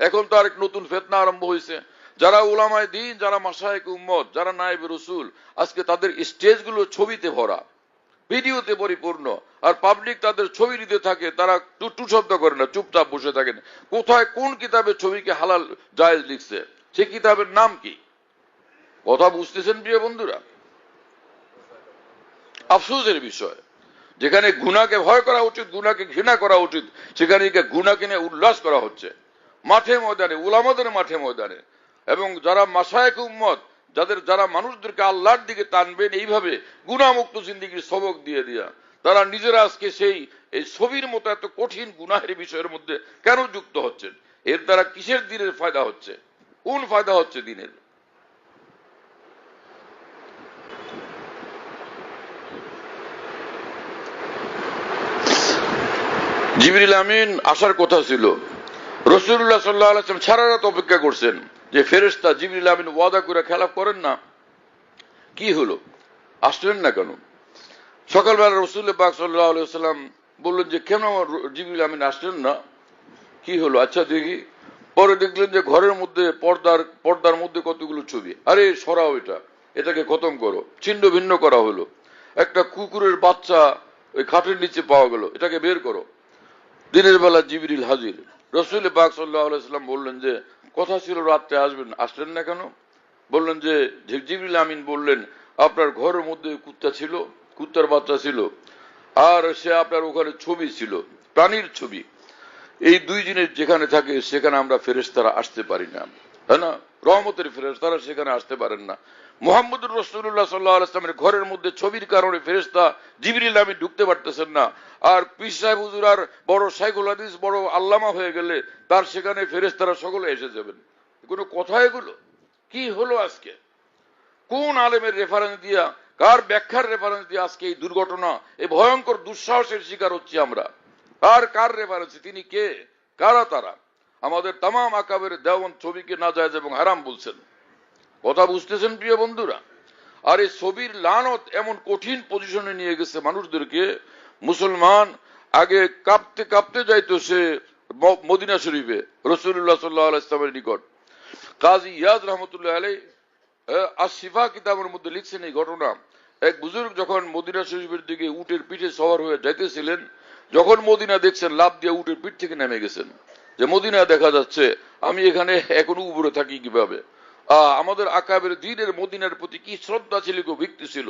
এখন তো আরেক নতুন ফিতনা আরম্ভ হয়েছে। যারা উলামায়ে দ্বীন, যারা মাশায়েখ উম্মত, যারা নায়েবে রাসূল, আজকে তাদের স্টেজগুলো ছবিতে ভরা, ভিডিওতে পরিপূর্ণ, আর পাবলিক তাদের ছবি নিতে থাকে, তারা টু শব্দ করে না, চুপচাপ বসে থাকেন। কোথায় কোন কিতাবে ছবিকে হালাল জায়েজ লিখছে? সে কিতাবের নাম কি? কথা বুঝতেছেন প্রিয় বন্ধুরা? আফসোসের বিষয়, যেখানে গুনাহকে ভয় করা উচিত, গুনাহকে ঘৃণা করা উচিত, সেখানে গুনাহকে নিয়ে উল্লাস করা হচ্ছে মাঠে ময়দানে, উলামাদের মাঠে ময়দানে। এবং যারা মাশায়েখ উম্মত, যারা মানুষদেরকে আল্লাহর দিকে টানবেন, এইভাবে গুনাহমুক্ত জিন্দেগির সবক দিয়ে দিয়া তারা নিজেরা আজকে এই ছবির মতো এত কঠিন গুনাহের বিষয়ের মধ্যে কেন যুক্ত হচ্ছেন? এর দ্বারা কিসের দিনের ফায়দা হচ্ছে? কোন ফায়দা হচ্ছে দিনের? জিবরিল আমিন আসার কথা ছিল, রাসূলুল্লাহ সাল্লাল্লাহু আলাইহি ওয়াসাল্লাম সারা রাত অপেক্ষা করছেন যে ফেরেশতা জিবরিল আমিন ওয়াদা করে খেলাফ করেন না। কি হলো, আসলেন না কেন? সকালবেলা রাসূল পাক সাল্লাল্লাহু আলাইহি ওয়াসাল্লাম বললেন যে কেন জিবরিল আমিন আসলেন না, কি হলো আচ্ছা দেখি। পরে দেখলেন যে ঘরের মধ্যে পর্দার মধ্যে কতগুলো ছবি। আরে সরাও, এটাকে খতম করো, ছিন্ন ভিন্ন করা হলো। একটা কুকুরের বাচ্চা ওই খাটের নিচে পাওয়া গেল, এটাকে বের করো। দিনের বেলা জিবরিল হাজির। রাসূল পাক সাল্লাল্লাহু আলাইহি ওয়াসাল্লাম বললেন যে কথা ছিল রাতে আসবেন, আসলেন না কেন? বললেন যে জিবরিল আমিন বললেন আপনার ঘরের মধ্যে কুত্তা ছিল, কুত্তার বাচ্চা ছিল, আর সে আপনার ওখানে ছবি ছিল, প্রাণীর ছবি। এই দুই জিনিস যেখানে থাকে সেখানে আমরা ফেরেশতারা আসতে পারি না, হ্যাঁ না? রহমতের ফেরেশতারা সেখানে আসতে পারেন না। মুহাম্মদুর রাসূলুল্লাহ সাল্লাল্লাহু আলাইহি ওয়াসাল্লামের ঘরের মধ্যে ছবির কারণে ফেরেশতা জিবরিল আমিন ঢুকতে পারতেছেন না। আর পীর সাহেব হুজুর আর বড় শাইখুল হাদিস, বড় আল্লামা হয়ে গেলে তার সেখানে ফেরেশতারা সকলে এসে যাবেন। কোনো কথা এগুলো? কি হলো আজকে? কোন আলেমের রেফারেন্স দিয়া, কার ব্যাখ্যার রেফারেন্স দিয়ে আজকে এই দুর্ঘটনা, এই ভয়ঙ্কর দুঃসাহসের শিকার হচ্ছি আমরা? কার রেফারেন্স? তিনি কে? কারা তারা? আমাদের তামাম আকাবের দেওয়ান ছবিকে নাজায়েজ এবং হারাম বলছেন। কথা বুঝতেছেন প্রিয় বন্ধুরা? আর এই ছবির লানত এমন কঠিন পজিশনে নিয়ে গেছে মানুষদেরকে। মুসলমান আগে কাঁপতে কাঁপতে যাইতো সে মদিনা শরীফে রাসূলুল্লাহ সাল্লাল্লাহু আলাইহি ওয়াসাল্লামের নিকট। কাজী ইয়াদ রাহমাতুল্লাহ আলাইহি আশ-শিফা কিতাবের মধ্যে লিখছেন এই ঘটনা। এক বুজুর্গ যখন মদিনা শরীফের দিকে উটের পিঠে সওয়ার হয়ে যাইতেছিলেন, যখন মদিনা দেখছেন, লাফ দিয়ে উটের পিঠ থেকে নেমে গেছেন যে মদিনা দেখা যাচ্ছে, আমি এখানে এখনো উপরে থাকি কিভাবে? আমাদের আকাবের দ্বীনের মদিনার প্রতি কি শ্রদ্ধা ছিল, কি ভক্তি ছিল।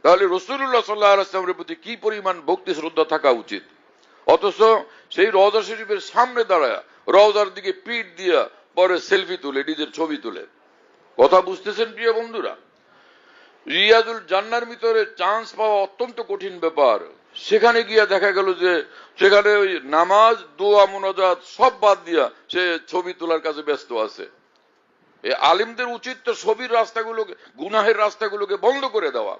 তাহলে রাসূলুল্লাহ সাল্লাল্লাহু আলাইহি ওয়াসাল্লামের প্রতি কি পরিমাণ ভক্তি শ্রদ্ধা থাকা উচিত। অথচ সেই রওজা শরীফের সামনে দাঁড়ায় রওজার দিকে পিঠ দিয়া পরে সেলফি তুলে, নিজের ছবি তুলে। কথা বুঝতেছেন প্রিয় বন্ধুরা? রিয়াজুল জান্নার ভিতরে চান্স পাওয়া অত্যন্ত কঠিন ব্যাপার। সেখানে গিয়া দেখা গেল যে সেখানে ওই নামাজ, দোয়া, মুনাজাত সব বাদ দিয়া সে ছবি তোলার কাজে ব্যস্ত আছে। এই আলিমদের উচিত তো ছবির রাস্তাগুলোকে, গুনাহের রাস্তাগুলোকে বন্ধ করে দেওয়া।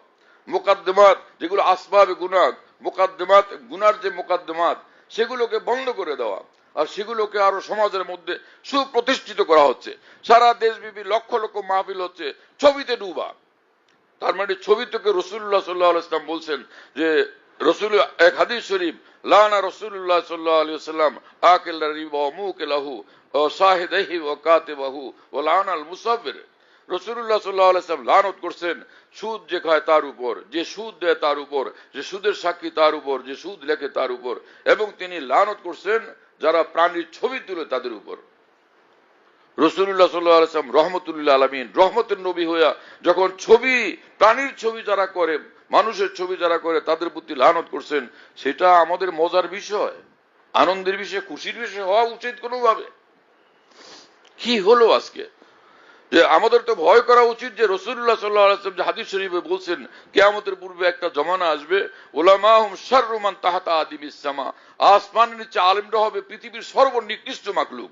মুকাদ্দমাত যেগুলো আসবাবে গুনাহ, মুকাদ্দমাত গুনার যে মুকাদ্দমাত, সেগুলোকে বন্ধ করে দেওয়া। আর সেগুলোকে আরো সমাজের মধ্যে সুপ্রতিষ্ঠিত করা হচ্ছে। সারা দেশব্যাপী লক্ষ লক্ষ মাহফিল হচ্ছে ছবিতে ডুবা। তার মানে ছবি থেকে রাসূলুল্লাহ সাল্লাল্লাহু আলাইহি ওয়াসাল্লাম বলছেন যে রাসূল, এক হাদিস শরীফ, লানা রাসূলুল্লাহ সাল্লাল্লাহু আলাইহি ওয়াসাল্লাম আকিল রিবা ওয়া মুকিলাহু ওয়া শাহিদাহি ওয়া কাতিবাহু ওয়া লানাল মুসাফির। রাসূলুল্লাহ সাল্লাল্লাহু আলাইহি ওয়াসাল্লাম লানত করছেন সুদ যে খায় তার উপর, যে সুদ দেয় তার উপর, যে সুদের সাক্ষী তার উপর, যে সুদ লেখে তার উপর, এবং তিনি লানত করছেন যারা প্রাণীর ছবি তুলে তাদের উপর। রাসূলুল্লাহ সাল্লাল্লাহু আলাইহি ওয়াসাল্লাম রাহমাতুল লিল আলামিন, রহমতের নবী হইয়া যখন প্রাণীর ছবি যারা করে, মানুষের ছবি যারা করে, তাদের প্রতি লানত করছেন, সেটা আমাদের মজার বিষয়, আনন্দের বিষয়, খুশির বিষয় হওয়া উচিত কোনোভাবে? কি হলো আজকে? যে আমাদের তো ভয় করা উচিত যে রাসূলুল্লাহ সাল্লাল্লাহু আলাইহি ওয়াসাল্লাম যে হাদিস শরীফে বলছেন কিয়ামতের পূর্বে একটা জমানা আসবে, উলামাহুম শাররু মান তাহাতা আদিবিস সামা, আসমানের নিচে আলেমরা হবে পৃথিবীর সর্বনিকৃষ্ট মাখলুক।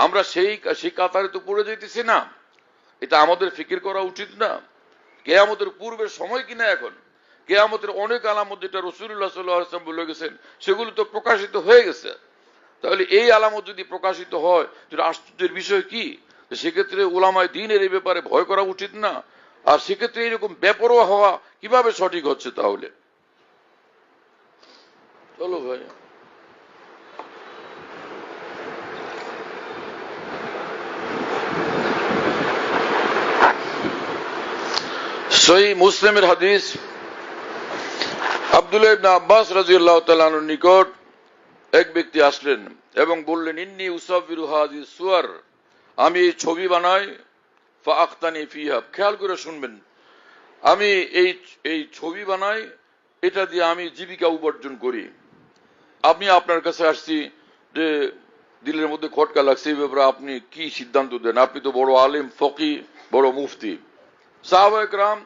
আমরা সেই কাতারে তো পড়ে যাইতেছি না? এটা আমাদের ফিকির করা উচিত না? কিয়ামতের পূর্বের সময় কিনা এখন? কিয়ামতের অনেক আলামত যেটা রাসূলুল্লাহ সাল্লাল্লাহু আলাইহি ওয়াসাল্লাম বলে গেছেন, সেগুলো তো প্রকাশিত হয়ে গেছে। তাহলে এই আলামত যদি প্রকাশিত হয়, যেটা আশ্চর্যের বিষয় কি, সেক্ষেত্রে উলামায়ে দ্বীনের এই ব্যাপারে ভয় করা উচিত না? আর সেক্ষেত্রে এরকম বেপরোয়া হওয়া কিভাবে সঠিক হচ্ছে তাহলে? চলো ভাই। সহিহ মুসলিমের হাদিস, আব্দুল্লাহ ইবনে আব্বাস রাদিয়াল্লাহু তাআলা আনহুর নিকট এক ব্যক্তি আসলেন এবং বললেন, ইন্নী উসাব্বিরু হাযিহি সুওয়ার, আমি এই ছবি বানাই, ফাআখতানি ফিহা, খেয়াল করে শুনবেন, আমি এই ছবি বানাই, এটা দিয়ে আমি জীবিকা উপার্জন করি। আমি আপনার কাছে আসছি যে দিলের মধ্যে খটকা লাগছে, এই ব্যাপারে আপনি কি সিদ্ধান্ত দেন? আপনি তো বড় আলেম, ফকি, বড় মুফতি। সাহাবায়ে কেরাম,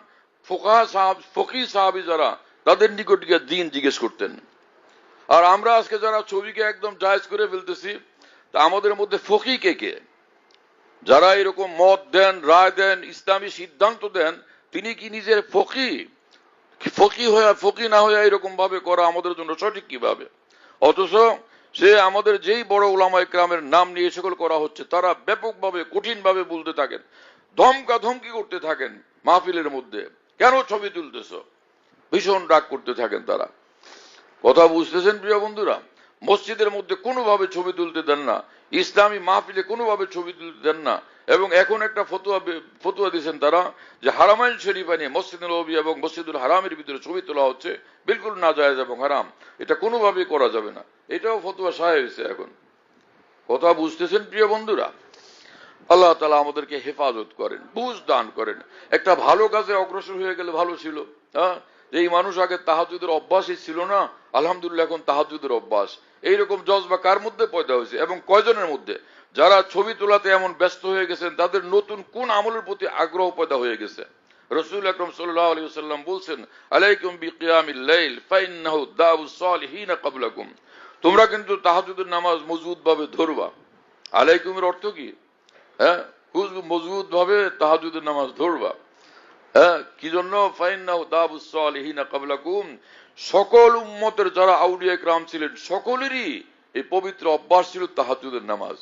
ফকি সাহাবী যারা, তাদের নিকট গিয়ে দ্বীন জিজ্ঞেস করতেন। আর আমরা আজকে যারা ছবিকে একদম জায়েজ করে ফেলতেছি, তা আমাদের মধ্যে ফকি কে কে? যারা এরকম মত দেন, রায় দেন, ইসলামী সিদ্ধান্ত দেন, তিনি কি নিজের ফকি? ফকি না হয়ে এরকম ভাবে করা আমাদের জন্য সঠিক কিভাবে? অথচ সে আমাদের যেই বড় উলামায়ে কেরামের নাম নিয়ে সকল করা হচ্ছে, তারা ব্যাপকভাবে কঠিনভাবে বলতে থাকেন, ধমকা ধমকি করতে থাকেন মাহফিলের মধ্যে, কেন ছবি তুলতেছ? ভীষণ রাগ করতে থাকেন তারা। কথা বুঝতেছেন প্রিয় বন্ধুরা? মসজিদের মধ্যে কোনোভাবে ছবি তুলতে দেন না, ইসলামী মাহফিলে কোনোভাবে ছবি তুলতে দেন না। এবং এখন একটা ফতুয়া দিয়েছেন তারা, যে হারামাইন শরীফাইনে মসজিদুল নববী এবং মসজিদুল হারামের ভিতরে ছবি তোলা হচ্ছে, বিলকুল নাজায়েজ এবং হারাম, এটা কোনোভাবেই করা যাবে না। এটাও ফতুয়া শায়ে হয়েছে এখন। কথা বুঝতেছেন প্রিয় বন্ধুরা? আল্লাহ তাআলা আমাদেরকে হেফাজত করেন, বুঝ দান করেন। একটা ভালো কাজে অগ্রসর হয়ে গেলে ভালো ছিল। এই মানুষ আগে তাহাজ্জুদের অভ্যাসই ছিল না, আলহামদুলিল্লাহ এখন তাহাজ্জুদের অভ্যাস। এইরকম জজবা কার মধ্যে পয়দা হয়েছে এবং কয়জনের মধ্যে? যারা ছবি তোলাতে এমন ব্যস্ত হয়ে গেছেন, তাদের নতুন কোন আমলের প্রতি আগ্রহ পয়দা হয়ে গেছে? রাসূল আকরাম সাল্লাল্লাহু আলাইহি ওয়াসাল্লাম বলছেন, আলাইকুম বিকিয়ামিল লাইল ফাইন্নাহু দাউস সালিহিন ক্বাবলাকুম, তোমরা কিন্তু তাহাজ্জুদের নামাজ মজবুত ভাবে ধরবা। আলাইকুমের অর্থ কি? খুব মজবুত ভাবে তাহাজ্জুদের নামাজ ধরবা। কি জন্য? ফাইন্নাহু দাউস সালিহিন ক্বাবলাকুম, সকল উম্মতের যারা আউলিয়া কিরাম ছিলেন, সকলেরই এই পবিত্র অভ্যাস ছিল তাহাজ্জুদের নামাজ।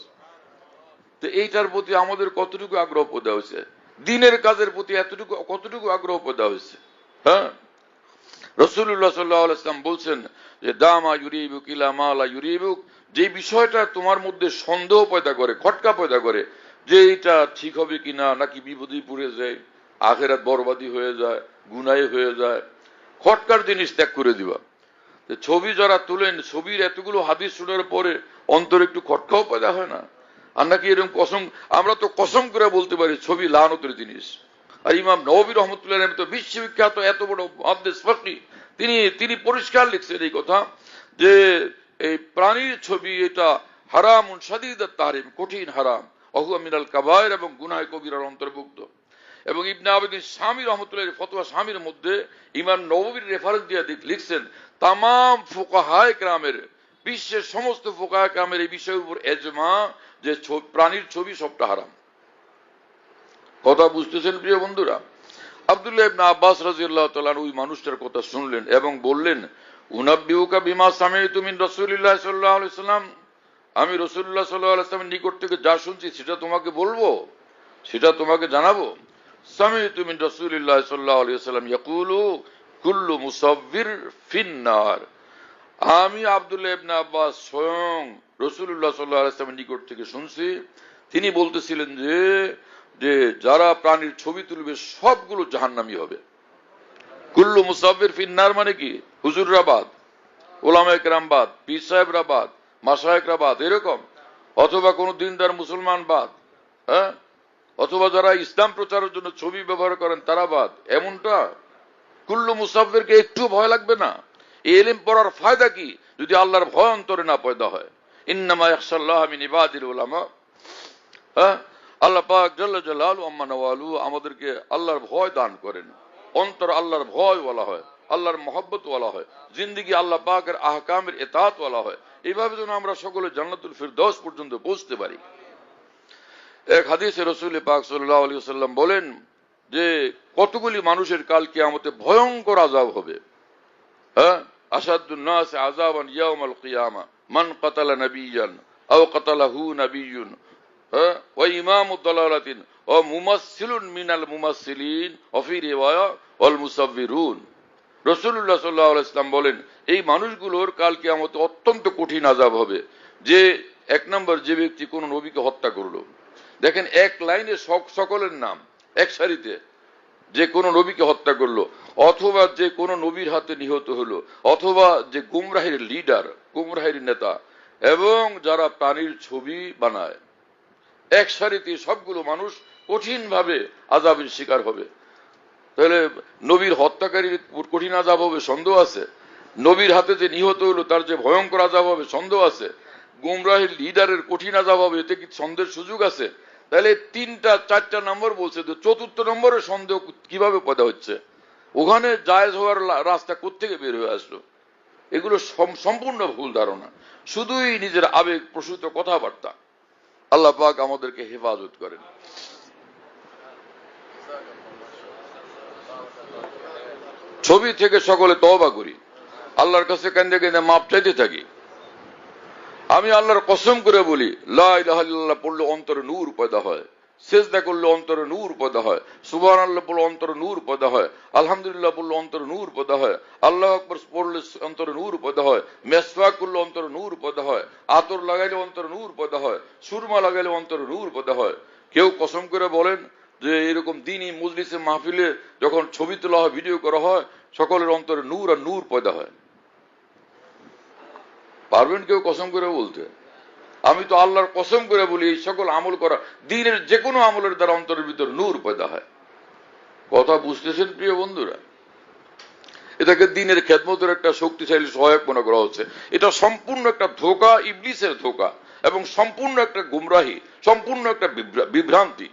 তো এইটার প্রতি আমাদের কতটুকু আগ্রহ পয়দা হয়েছে? দ্বীনের কাজের প্রতি কতটুকু আগ্রহ পয়দা হয়েছে? রাসূলুল্লাহ সাল্লাল্লাহু আলাইহি ওয়াসাল্লাম বলছেন যে দামা ইউরিবুক ইলা মা লা ইউরিবুক, যে বিষয়টা তোমার মধ্যে সন্দেহ পয়দা করে, খটকা পয়দা করে, যে এটা ঠিক হবে কিনা, নাকি বিপদে পড়ে যায়, আখিরাত বরবাদি হয়ে যায়, গুনাহ হয়ে যায়, খটকার জিনিস ত্যাগ করে দিবা। ছবি যারা তুলেন, ছবির এতগুলো হাদিস শোনার পরে অন্তরে একটু খটকাও পয়দা হয় না? আর নাকি এরকম কসম, আমরা তো কসম করে বলতে পারি ছবি লানতের জিনিস। আর ইমাম নববী রাহমাতুল্লাহ আলাইহি তো বিশ্ববিখ্যাত এত বড় মুহাদ্দিস ফকি, তিনি পরিষ্কার লিখছেন এই কথা, যে এই প্রাণীর ছবি এটা হারামুন শাদীদুত তাহরিম, কঠিন হারাম, ওহুয়া মিনাল কাবায়ের, এবং গুনাহ কবিরার অন্তর্ভুক্ত। এবং ইবনে আবিদিন শামী রাহমাতুল্লাহ ফতোয়া শামীর মধ্যে ইমাম নববীর রেফারেন্স দিয়ে লিখছেন, তামাম ফুকাহায়ে কেরামের, বিশ্বের সমস্ত ফুকাহায়ে কেরামের এই বিষয়ের উপর এজমা, যে প্রাণীর ছবি সবটা হারাম। কথা বুঝতেছেন প্রিয় বন্ধুরা? আব্দুল্লাহ ইবনে আব্বাস রাদিয়াল্লাহু তাআলা ওই মানুষটার কথা শুনলেন এবং বললেন, উনাব্বিউকা বিমা সামি'তু মিন রাসূলিল্লাহ সাল্লাল্লাহু আলাইহি ওয়াসাল্লাম, আমি রাসূলুল্লাহ সাল্লাল্লাহু আলাইহি ওয়াসাল্লামের নিকট থেকে যা শুনছি সেটা তোমাকে বলবো, সেটা তোমাকে জানাবো। সামি'তু মিন রাসূলিল্লাহ সাল্লাল্লাহু আলাইহি ওয়াসাল্লাম ইয়াকুলু কুল্লু মুসাব্বির ফিন্নার, আমি আব্দুল্লাহ ইবনে আব্বাস স্বয়ং রাসূলুল্লাহ সাল্লাল্লাহু আলাইহি ওয়াসাল্লামের নিকট থেকে শুনছি, তিনি বলতেছিলেন যে যারা প্রাণীর ছবি তুলবে সবগুলো জাহান্নামী হবে। কুল্লু মুসাব্বির ফিন্নার মানে কি? হুজুররা বাদ, উলামায়ে কেরাম বাদ, পীর সাহেবরা বাদ, মাশায়েখরা বাদ, এরকম, অথবা কোন দিনদার মুসলমান বাদ, অথবা যারা ইসলাম প্রচারের জন্য ছবি ব্যবহার করেন তারা বাদ, এমনটা? কুল্লু মুসাব্বিরকে একটু ভয় লাগবে না? এই ইলম পড়ার ফায়দা কি যদি আল্লাহর ভয় অন্তরে না পয়দা হয়? ইন্নামা ইয়াখশাল্লাহ মিন ইবাদিল উলামা। আল্লাহ পাক জাল্লা জালালু আম্মা নওয়ালু আমাদেরকে আল্লাহর ভয় দান করেন, অন্তর আল্লাহর ভয় ওয়ালা হয়, আল্লাহর মহব্বত ওয়ালা হয়, জিন্দেগি আল্লাহ পাকের আহকামের ইতাআত ওয়ালা হয়। এইভাবে যেন আমরা সকলে জান্নাতুল ফিরদাউস পর্যন্ত পৌঁছতে পারি। এক হাদিসে রাসূল পাক সাল্লাল্লাহু আলাইহি ওয়াসাল্লাম বলেন যে কতগুলি মানুষের কাল কিয়ামতে ভয়ঙ্কর আযাব হবে। আশাদুন নাস আযাবান ইয়াউমাল কিয়ামা মান কাতালা নাবিয়ান আও কাতালাহু নাবিয়ুন ওয়া ইমামু দালালাতিন ওয়া মুমাসসিলুন মিনাল মুমাসসিলিন ওয়া ফি রিওয়ায়া ওয়াল মুসাব্বিরুন। রাসূলুল্লাহ সাল্লাল্লাহু আলাইহি ওয়াসাল্লাম বলেন এই মানুষগুলোর কাল কিয়ামতে অত্যন্ত কঠিন আযাব হবে। যে এক নম্বর, যে ব্যক্তি কোন নবীকে হত্যা করলো, দেখেন এক লাইনে সকলের নাম এক সারিতে, যে কোনো নবীকে হত্যা করলো, অথবা যে কোনো নবীর হাতে নিহত হলো, অথবা যে গুমরাহির লিডার, গুমরাহির নেতা, এবং যারা প্রাণীর ছবি বানায়, এক সারিতে সবগুলো মানুষ কঠিনভাবে আযাবের শিকার হবে। তাহলে নবীর হত্যাকারীর কঠিন আযাব হবে সন্দেহ আছে? নবীর হাতে যে নিহত হলো তার যে ভয়ঙ্কর আযাব হবে সন্দেহ আছে? গুমরাহির লিডারের কঠিন আযাব হবে, এতে কি সন্দেহের সুযোগ আছে? তাহলে 3টা 4টা নম্বর বলছে, তো চতুর্থ নম্বরে সন্দেহ কিভাবে পয়দা হচ্ছে? ওখানে জায়েজ হওয়ার রাস্তা কোত্থেকে বের হয়ে আসলো? এগুলো সম্পূর্ণ ভুল ধারণা, শুধুই নিজের আবেগ প্রসূত কথাবার্তা। আল্লাহ পাক আমাদেরকে হেফাজত করেন। ছবি থেকে সকলে তওবা করি, আল্লাহর কাছে কান্দে কান্দে মাপ চাইতে থাকি। আমি আল্লাহর কসম করে বলি, লা ইলাহা ইল্লাল্লাহ পড়লে অন্তরে নূর পয়দা হয়, সিজদা করলে অন্তরে নূর পয়দা হয়, সুবহানাল্লাহ পড়লে অন্তরে নূর পয়দা হয়, আলহামদুলিল্লাহ পড়লে অন্তরে নূর পয়দা হয়, আল্লাহু আকবার পড়লে অন্তরে নূর পয়দা হয়, মেসওয়াক করলে অন্তরে নূর পয়দা হয়, আতর লাগাইলে অন্তরে নূর পয়দা হয়, সুরমা লাগাইলে অন্তরে নূর পয়দা হয়। কেউ কসম করে বলেন যে এরকম দ্বীনি মজলিসে মাহফিলে যখন ছবি তোলা হয়, ভিডিও করা হয়, সকলের অন্তরে নূর আর নূর পয়দা হয়? পারবেন কেউ কসম করে বলতে? আমি তো আল্লাহর কসম করে বলি, এই সকল আমল করা, দ্বীনের যে কোনো আমলের দ্বারা অন্তরের ভিতর নূর পয়দা হয়। কথা বুঝতেছেন প্রিয় বন্ধুরা? এটাকে দ্বীনের খেদমতের একটা শক্তিশালী সহায়ক মনে করা হচ্ছে। এটা সম্পূর্ণ একটা ধোঁকা, ইবলিসের ধোঁকা, এবং সম্পূর্ণ একটা গুমরাহি, সম্পূর্ণ একটা বিভ্রান্তি।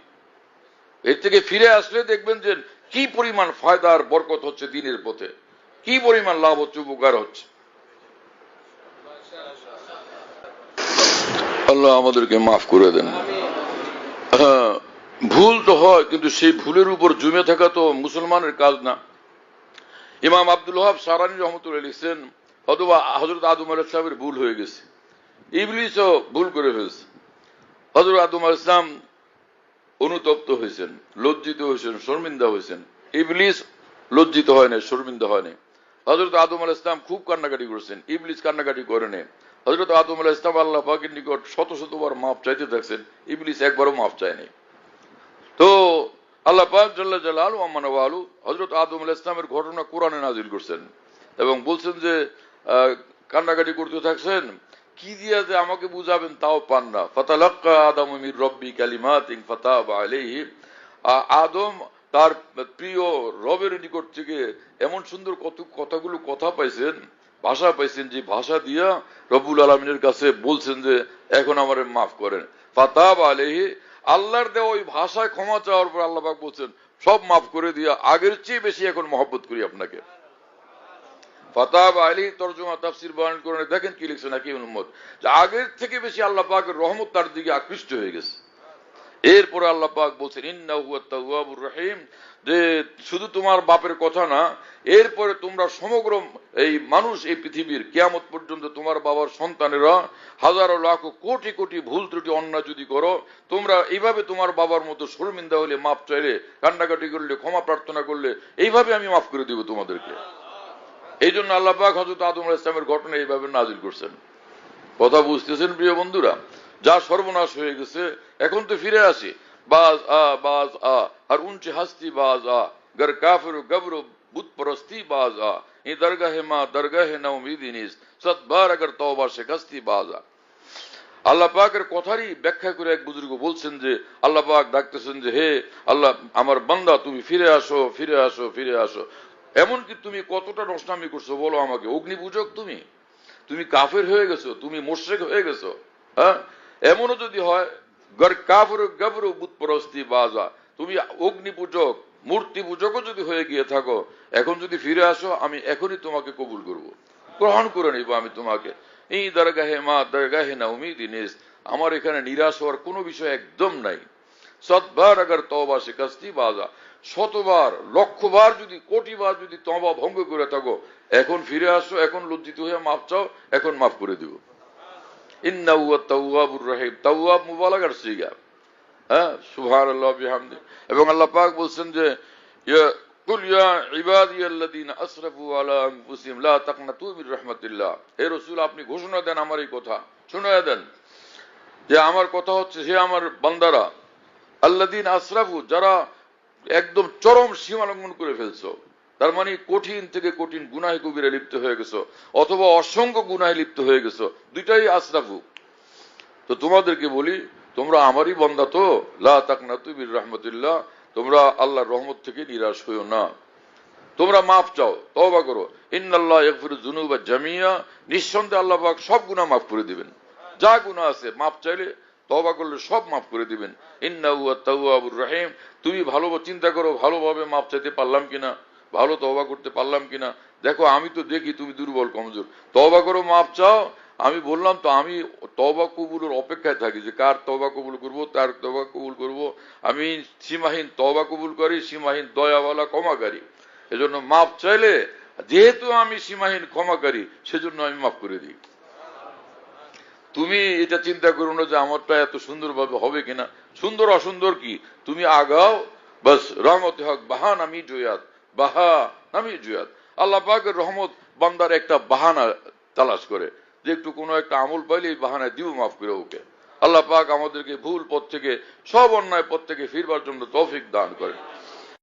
এর থেকে ফিরে আসলে দেখবেন যে কি পরিমাণ ফায়দা আর বরকত হচ্ছে দ্বীনের পথে, কি পরিমাণ লাভ হচ্ছে, উপকার হচ্ছে। আল্লাহ আমাদেরকে মাফ করে দেন। হ্যাঁ, ভুল তো হয়, কিন্তু সেই ভুলের উপর জমে থাকা তো মুসলমানের কাজ না। ইমাম আব্দুল ওয়াহাব সারানী রহমতুল্লাহ লিখছেন, অথবা হযরত আদম আলাইহিস সালামের ভুল হয়ে গেছে, ইবলিসও ভুল করে ফেলছে। হযরত আদম আলাইহিস সালাম অনুতপ্ত হয়েছেন, লজ্জিত হয়েছেন, শর্মিন্দা হয়েছেন। ইবলিস লজ্জিত হয় না, শর্মিন্দা হয় না। হযরত আদম আলাইহিস সালাম খুব কান্নাকাটি করেছেন, ইবলিস কান্নাকাটি করে না। হযরত আদম আলাইহিস সালাম আল্লাহ পাকের নিকট শত শতবার মাফ চাইতে থাকছেন, ইবলিস একবারও মাফ চায়নি। তো আল্লাহ পাক জাল্লা জালালু ওয়া মান ওয়ালু হযরত আদম আলাইহিস সালামের ঘটনা কোরআনে নাযিল করছেন, এবং বলছেন যে কান্নাকাটি করতে থাকছেন, কি দিয়া যে আমাকে বুঝাবেন তাও পান না। ফাতালাক্কা আদামু মির রাব্বি কালিমাতিন ফাতাবা আলাইহি, আদম তার প্রিয় রবের নিকট থেকে এমন সুন্দর কতগুলো কথা পাইছেন, ভাষা পাইছেন, যে ভাষা দিয়া রব্বুল আলামিনের কাছে বলছেন যে এখন আমারে মাফ করেন। ফাতাবা আলাইহি, আল্লাহর দেওয়া ওই ভাষায় ক্ষমা চাওয়ার পর আল্লাহ পাক বলছেন সব মাফ করে দিয়া আগের চেয়ে বেশি এখন মহব্বত করি আপনাকে। ফাতাবা আলাইহি তরজমা তাফসীর বয়ান করে দেখেন কি লিখছেন হাকিম উম্মত, যে আগের থেকে বেশি আল্লাহ পাকের রহমত তার দিকে আকৃষ্ট হয়ে গেছে। এরপরে আল্লাহ পাক বলছেন ইন্নাহু হুয়াত তাওয়াবুর রহিম, যে শুধু তোমার বাপের কথা না, এরপরে তোমরা সমগ্র এই মানুষ, এই পৃথিবীর কিয়ামত পর্যন্ত তোমার বাবার সন্তানেরা হাজারো লাখ কোটি কোটি ভুল ত্রুটি অন্যায় যদি করো, তোমরা এইভাবে তোমার বাবার মতো শর্মিন্দা হলে, মাপ চাইলে, কান্নাকাটি করলে, ক্ষমা প্রার্থনা করলে, এইভাবে আমি মাফ করে দিব তোমাদেরকে। এই জন্য আল্লাহ পাক হযরত আদম আলাইহিস সালামের ঘটনা এইভাবে নাযিল করছেন। কথা বুঝতেছেন প্রিয় বন্ধুরা? যা সর্বনাশ হয়ে গেছে এখন তো ফিরে আসি। বাজ বাজ আর উনচে হাস্তি বাজ গর কাফির গবর বুত পরস্তি বাজ এই দরগাহে মা দরগাহে নউমিদিনিস সতবার আগর তওবা শিকস্তি বাজ। আল্লাহ পাকের কথারই ব্যাখ্যা করে এক বুজুর্গ বলছেন যে আল্লাহ পাক ডাকতেছেন যে হে আল্লাহ, আমার বান্দা তুমি ফিরে আসো, ফিরে আসো, ফিরে আসো। এমনকি তুমি কতটা নষ্টামি করছো বলো আমাকে? অগ্নি পূজক তুমি, তুমি কাফের হয়ে গেছো, তুমি মুশরিক হয়ে গেছো। হ্যাঁ, এমনও যদি হয় গর কাফির গবর বুত পরস্তি বাজা, তুমি অগ্নি পূজক, মূর্তি পূজকও যদি হয়ে গিয়ে থাকো, এখন যদি ফিরে আসো আমি এখনই তোমাকে কবুল করব, গ্রহণ করে নিব আমি তোমাকে। এই দরগাহে মা দরগাহে নউমিদিনিস, আমার এখানে নিরাশ হওয়ার কোনো বিষয় একদম নাই। সতবার আগর তওবা শিকস্তি বাজা, শতবার, লক্ষবার, যদি কোটিবার যদি তওবা ভঙ্গ করে থাকো, এখন ফিরে আসো, এখন লজ্জিত হয়ে মাফ চাও, এখন মাফ করে দিব। ইন্নাহু হুয়াত তাওয়াবুর রহিম, তাওয়াব মুবালাগার সিগা। হ্যাঁ, সুবহানাল্লাহ বিহামদি। এবং আল্লাহ পাক বলছেন যে কুল ইয়া ইবাদিয়াল্লাযীনা আসরাফু আলা আনফুসিহিম লা তাকনাতু মির রাহমাতিল্লাহ। হে রাসূল, আপনি ঘোষণা দেন আমার এই কথা, শুনিয়ে দেন যে আমার কথা হচ্ছে, হে আমার বান্দারা, আল্লাযীনা আসরাফু, যারা একদম চরম সীমা লঙ্ঘন করে ফেলছো, তার মানে কঠিন থেকে কঠিন গুনাহে কবিরা লিপ্ত হয়ে গেছো, অথবা অসংখ্য গুনাহে লিপ্ত হয়ে গেছো, দুইটাই আসরাফু। তো তোমাদেরকে বলি, তোমরা আমারই বন্দা তো, লা তাকনাতু মির রাহমাতিল্লাহ, তোমরা আল্লাহর রহমত থেকে নিরাশ হইও না, তোমরা মাফ চাও, তওবা করো। ইন্নাল্লাহ ইয়াগফিরু যুনুবা জামিয়া, নিঃসন্দেহে আল্লাহ পাক সব গুনাহ মাফ করে দিবেন, যা গুনাহ আছে মাফ চাইলে তওবা করলে সব মাফ করে দিবেন। ইন্নাহু আত-তাওয়াবুর রহিম, তুমি ভালো চিন্তা করো, ভালোভাবে মাফ চাইতে পারলাম কিনা, ভালো তওবা করতে পারলাম কিনা। দেখো আমি তো দেখি তুমি দুর্বল কমজোর, তওবা করো, মাফ চাও। আমি বললাম তো, আমি তওবা কবুলের অপেক্ষায় থাকি, যে কার তওবা কবুল করব, তার তওবা কবুল করব। আমি সীমাহীন তওবা কবুল করি, সীমাহীন দয়াওয়ালা ক্ষমাকারী। এজন্য মাফ চাইলে, যেহেতু আমি সীমাহীন ক্ষমাকারী, সেজন্য আমি মাফ করে দিই। তুমি এটা চিন্তা করো না যে আমারটা এত সুন্দরভাবে হবে কিনা, সুন্দর অসুন্দর কি, তুমি আগাও, বাস। রহমতে হক বাহা নামি জয়াত, বাহা নামি জয়াত। আল্লাহ পাকের রহমত বান্দার একটা বাহানা তালাশ করে, যে একটু কোনো একটা আমল পাইলে এই বাহানায় দিব মাফ করে ওকে। আল্লাহ পাক আমাদেরকে ভুল পথ থেকে, সব অন্যায় পথ থেকে ফিরবার জন্য তৌফিক দান করেন।